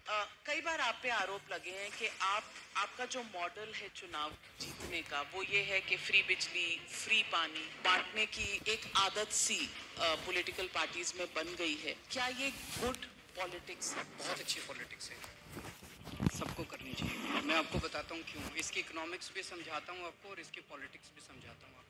कई बार आप पे आरोप लगे हैं कि आपका जो मॉडल है चुनाव जीतने का वो ये है कि फ्री बिजली, फ्री पानी बांटने की एक आदत सी पॉलिटिकल पार्टीज में बन गई है। क्या ये गुड पॉलिटिक्स है? बहुत अच्छी पॉलिटिक्स है, सबको करनी चाहिए। मैं आपको बताता हूँ क्यों। इसकी इकोनॉमिक्स भी समझाता हूँ आपको और इसकी पॉलिटिक्स भी समझाता हूँ आपको।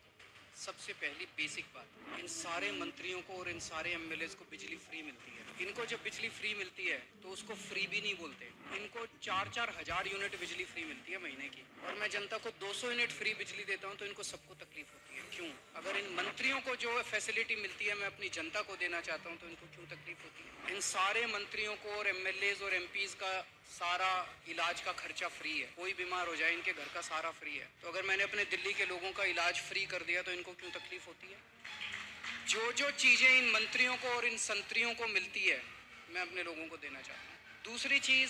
सबसे पहली बेसिक बात, इन सारे मंत्रियों को और इन सारे एमएलएस को बिजली फ्री मिलती है। इनको जब बिजली फ्री मिलती है तो उसको फ्री भी नहीं बोलते, इनको 4-4 हजार यूनिट बिजली फ्री मिलती है महीने की, और मैं जनता को 200 यूनिट फ्री बिजली देता हूँ तो इनको सबको तकलीफ होती है। क्यों? अगर इन मंत्रियों को जो फैसिलिटी मिलती है मैं अपनी जनता को देना चाहता हूँ तो इनको क्यों तकलीफ होती है? इन सारे मंत्रियों को और एमएलएज और एमपीज का सारा इलाज का खर्चा फ्री है। कोई बीमार हो जाए इनके घर का सारा फ्री है। तो अगर मैंने अपने दिल्ली के लोगों का इलाज फ्री कर दिया तो इनको क्यों तकलीफ होती है? जो जो चीजें इन मंत्रियों को और इन संतरियों को मिलती है मैं अपने लोगों को देना चाहता हूँ। दूसरी चीज,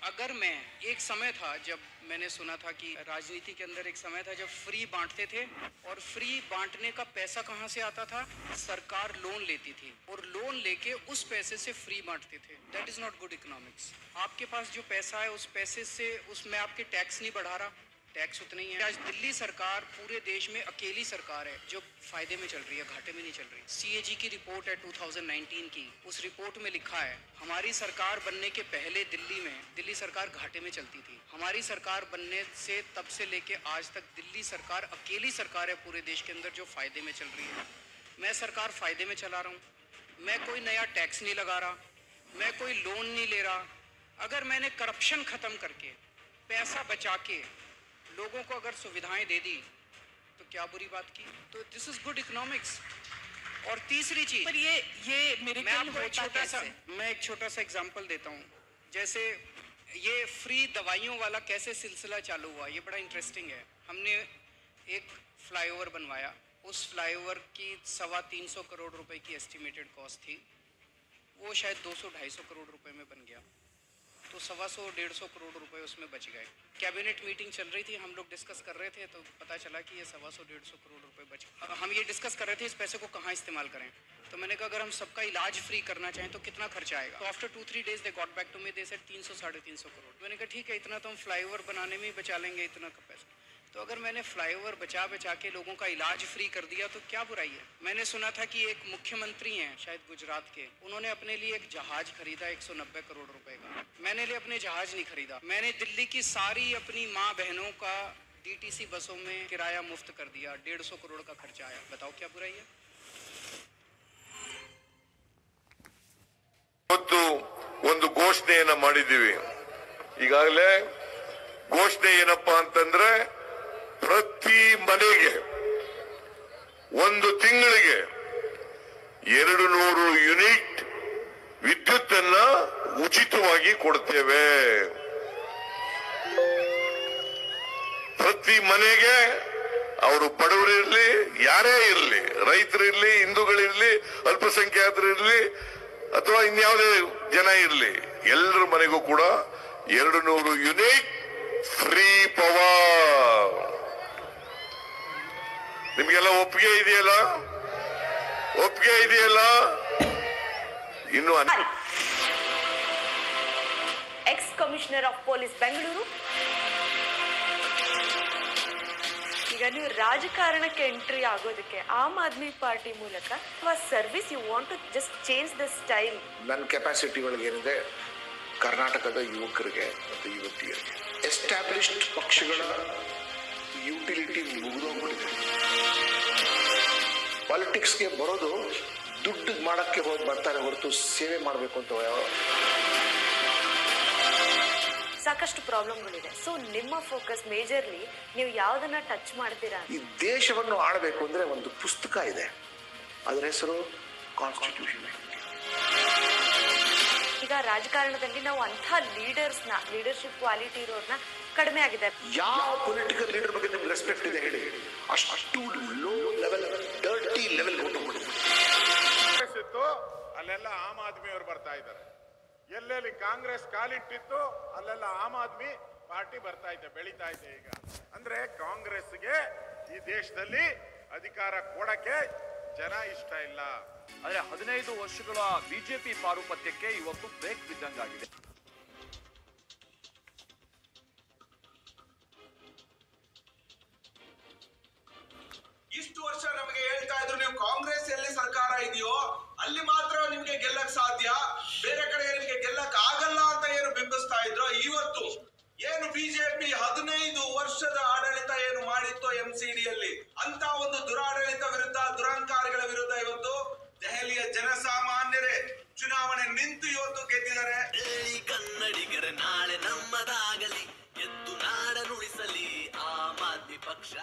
अगर मैं, एक समय था जब मैंने सुना था कि राजनीति के अंदर एक समय था जब फ्री बांटते थे, और फ्री बांटने का पैसा कहाँ से आता था? सरकार लोन लेती थी और लोन लेके उस पैसे से फ्री बांटते थे। That is not good economics. आपके पास जो पैसा है उस पैसे से, उसमें आपके टैक्स नहीं बढ़ा रहा, टैक्स उतना ही है। आज दिल्ली सरकार पूरे देश में अकेली सरकार है जो फायदे में चल रही है, घाटे में नहीं चल रही। सीएजी की रिपोर्ट है 2019 की, उस रिपोर्ट में लिखा है हमारी सरकार बनने के पहले दिल्ली सरकार घाटे में चलती थी। हमारी सरकार बनने से तब से लेके आज तक दिल्ली सरकार अकेली सरकार है पूरे देश के अंदर जो फायदे में चल रही है। मैं सरकार फायदे में चला रहा हूँ, मैं कोई नया टैक्स नहीं लगा रहा, मैं कोई लोन नहीं ले रहा। अगर मैंने करप्शन खत्म करके पैसा बचा के लोगों को अगर सुविधाएं दे दी तो क्या बुरी बात की? तो दिस इज गुड इकोनॉमिक्स। और तीसरी चीज, पर ये मेरे मैं आपको एक छोटा सा एग्जांपल देता हूँ। जैसे ये फ्री दवाइयों वाला कैसे सिलसिला चालू हुआ, ये बड़ा इंटरेस्टिंग है। हमने एक फ्लाईओवर बनवाया, उस फ्लाईओवर की 325 करोड़ रुपए की एस्टिमेटेड कॉस्ट थी, वो शायद 200-250 करोड़ रुपए में बन गया, तो 125-150 करोड़ रुपए उसमें बच गए। कैबिनेट मीटिंग चल रही थी, हम लोग डिस्कस कर रहे थे तो पता चला कि ये 125-150 करोड़ रुपए बच गए। हम ये डिस्कस कर रहे थे इस पैसे को कहाँ इस्तेमाल करें। तो मैंने कहा अगर हम सबका इलाज फ्री करना चाहें तो कितना खर्चा आएगा? तो after 2-3 days they got back to me, they said 300-350 crore. मैंने कहा ठीक है, इतना तो हम फ्लाईओवर बनाने में ही बचा लेंगे, इतना का पैसा। तो अगर मैंने फ्लाईओवर बचा के लोगों का इलाज फ्री कर दिया तो क्या बुराई है? मैंने सुना था कि एक मुख्यमंत्री हैं शायद गुजरात के, उन्होंने अपने लिए एक जहाज खरीदा 190 करोड़ रुपए का। मैंने लिए अपने जहाज नहीं खरीदा, मैंने दिल्ली की सारी अपनी माँ बहनों का डीटीसी बसों में किराया मुफ्त कर दिया, 150 करोड़ का खर्चा आया। बताओ क्या बुराई है? ಒಂದು ಘೋಷಣೆಯನ್ನ ಮಾಡಿದ್ದೀವಿ ಈಗಾಗಲೇ। ಘೋಷಣೆ ಏನಪ್ಪಾ ಅಂತಂದ್ರೆ ಪ್ರತಿ ಮನೆಗೆ ಒಂದು ತಿಂಗಳಿಗೆ 200 ಯೂನಿಟ್ ವಿದ್ಯುತ್ ಅನ್ನ ಉಚಿತವಾಗಿ ಕೊಡ್ತೇವೆ। ಪ್ರತಿ ಮನೆಗೆ ಅವರು ಬಡವರಿರ್ಲಿ, ಯಾರೇ ಇರಲಿ, ರೈತರಿರ್ಲಿ, ಹಿಂದೂಗಳಿರ್ಲಿ, ಅಲ್ಪಸಂಖ್ಯಾತರಿರ್ಲಿ ಅಥವಾ ಇನ್ಯಾವುದೇ ಜನ ಇರಲಿ, ಎಲ್ಲರ ಮನೆಗೂ ಕೂಡ 200 ಯೂನಿಟ್ ಫ್ರೀ ಪವರ್। ನಿಮ್ಗೆಲ್ಲ ಒಪ್ಪಿಗೆ ಇದೆಯಲ್ಲ? ಒಪ್ಪಿಗೆ ಇದೆಯಲ್ಲ? ಇನ್ನು ex commissioner of police Bengaluru, ಈಗ ನೀವು ರಾಜಕಾರಣಕ್ಕೆ ಎಂಟ್ರಿ ಆಗೋದಕ್ಕೆ ಆಮ್ ಆದ್ಮಿ ಪಾರ್ಟಿ ಮೂಲಕ service you want to just change the style? ನನ್ನ ಕೆಪಾಸಿಟಿ ಒಳಗೆ ಏನಿದೆ, ಕರ್ನಾಟಕದ ಯುವಕರಿಗೆ ಮತ್ತು ಯುವತಿಯರಿಗೆ ಎಸ್ಟಾಬ್ಲಿಷ್ಡ್ ಪಕ್ಷಗಳ ಯುಟಿಲಿಟಿ ಮುಗಿದೋಗ್ಬಿಟ್ಟಿದೆ. ಪಾಲಿಟಿಕ್ಸ್ಗೆ ಬರೋದು ದುಡ್ಡು ಮಾಡಕ್ಕೆ ಬರ್ತಾರೆ ಹೊರತು ಸೇವೆ ಮಾಡಬೇಕು ಅಂತ ಸಾಕಷ್ಟು ಪ್ರಾಬ್ಲಮ್ಗಳಿದೆ. ಸೊ ನಿಮ್ಮ ಫೋಕಸ್ ಮೇಜರ್ಲಿ ನೀವು ಯಾವ್ದನ್ನ ಟಚ್ ಮಾಡ್ತೀರಾ? ಈ ದೇಶವನ್ನು ಆಳಬೇಕು ಅಂದ್ರೆ ಒಂದು ಪುಸ್ತಕ ಇದೆ, ಅದರ ಹೆಸರು ಕಾನ್ಸ್ಟಿಟ್ಯೂಷನ್. ಈಗ ರಾಜಕಾರಣದಲ್ಲಿ ನಾವು ಅಂಥ ಲೀಡರ್ಶಿಪ್ ಕ್ವಾಲಿಟಿ ಇರೋರ್ನ ಕಡಿಮೆ ಆಗಿದೆ. ಯಾವ ಪೊಲಿಟಿಕಲ್ ಲೀಡರ್ ಬಗ್ಗೆ ನಿಮ್ಗೆ ರೆಸ್ಪೆಕ್ಟ್ ಇದೆ ಹೇಳಿ? ಅಷ್ಟು ಲೋ ಲೆವೆಲ್, ಡರ್ಟಿ ಲೆವೆಲ್ ಹೊರಟೋಗ್ಬಿಟ್ಟಿದೆ. ಅಲ್ಲೆಲ್ಲ ಆಮ್ ಆದ್ಮಿ ಅವರು ಬರ್ತಾ ಇದ್ದಾರೆ, ಎಲ್ಲೆಲ್ಲಿ ಕಾಂಗ್ರೆಸ್ ಕಾಲಿಟ್ಟಿತ್ತು ಅಲ್ಲೆಲ್ಲ ಆಮ್ ಆದ್ಮಿ ಪಾರ್ಟಿ ಬರ್ತಾ ಇದೆ, ಬೆಳೀತಾ ಇದೆ. ಈಗ ಅಂದ್ರೆ ಕಾಂಗ್ರೆಸ್ಗೆ ಈ ದೇಶದಲ್ಲಿ ಅಧಿಕಾರ ಕೊಡಕ್ಕೆ ಜನ ಇಷ್ಟ ಇಲ್ಲ. ಆದ್ರೆ 15 ವರ್ಷಗಳ ಬಿಜೆಪಿ ಪಾರುಪತ್ಯಕ್ಕೆ ಇವತ್ತು ಬ್ರೇಕ್ ಬಿದ್ದಂಗಾಗಿದೆ. ಇಡಿಯಲ್ಲಿ ಅಂತ ಒಂದು ದುರಾಡಳಿತ ವಿರುದ್ಧ, ದುರಂಕಾರಿಗಳ ವಿರುದ್ಧ ಇವತ್ತು ದೆಹಲಿಯ ಜನಸಾಮಾನ್ಯರೇ ಚುನಾವಣೆ ನಿಂತು ಇವತ್ತು ಗೆದ್ದಿದ್ದಾರೆ. ಕನ್ನಡಿಗರ ನಾಳೆ ನಮ್ಮದಾಗಲಿ, ಎದ್ದು ನಾಡನುಳಿಸಲಿ ಆಮ್ ಆದ್ಮಿ ಪಕ್ಷ.